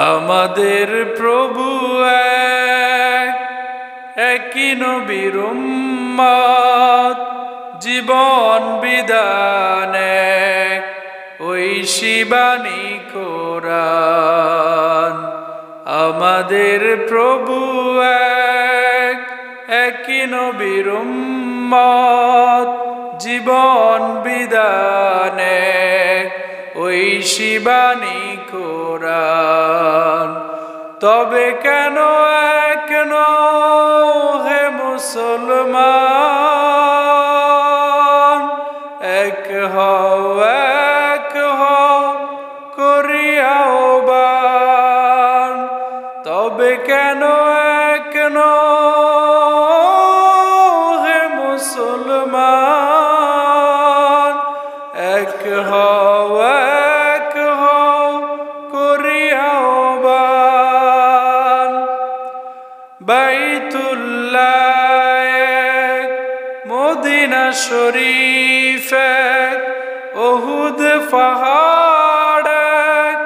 আমাদের প্রভু এক, একই নবীর উম্মত, জীবন বিধান এক, ওই শিবানী কোরআন। আমাদের প্রভু এক, একই নবীর উম্মত, জীবন বিধান এক, ওই শিবানী কোরআন। তবে কেন এক নও হে মুসলমান, এক হও করিয়া আহ্বান। তবে কেন এক নও হে মুসলমান, এক হও করিয়া আহ্বান। বাইতুল্লাহ এক, মদিনা শরীফ এক, উহুদ পাহাড় এক,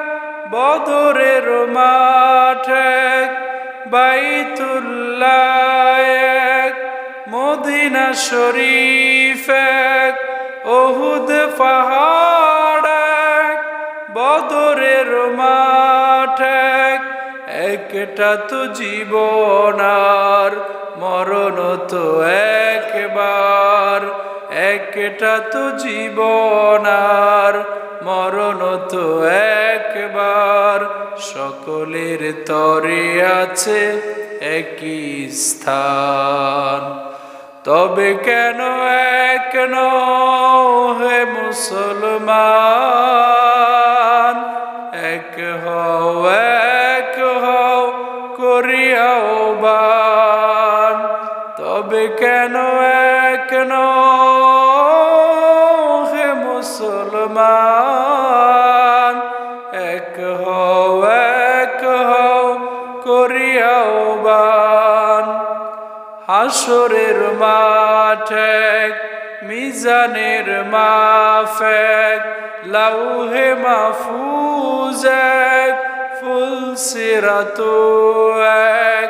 বদরের মাঠ এক। বাইতুল্লাহ এক, মদিনা শরীফ এক, উহুদ পাহাড় এক, বদরের মাঠ এক। একটা তো জীবন আর মরণ তো একবার, একটা তো জীবন আর মরণ তো একবার। সকলের তরে আছে একই স্থান। তবে কেন এক নও হে মুসলমান, এক হও করিয়া আহ্বান। তবে কেন এক নও হে মুসলমান, এক হও করিয়া আহ্বান। হাসরের মাঠ এক, মিজানের মাপ এক, লাউহে মাহফুজ এক, ফুলসিরাত এক।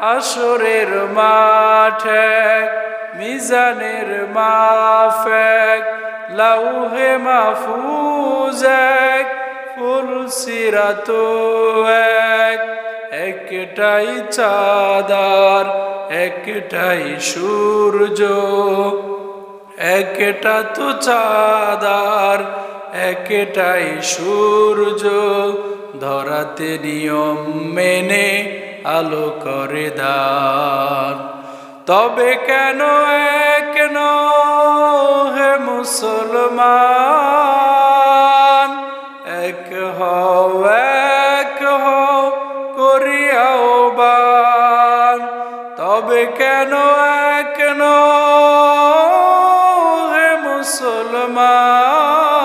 হাসরের মাঠ এক, মিজানের মাপ এক, লাউহে মাহফুজ এক, ফুলসিরাত এক। একটাই চাঁদার একটাই সূর্য, একটা তো চাঁদার একটাই সূর্য। ধরাতে নিয়ম মেনে আলো করে দান। তবে কেন এক নও হে মুসলমান, এক হও করিয়া আহ্বান। তবে কেন এক নও হে মুসলমান,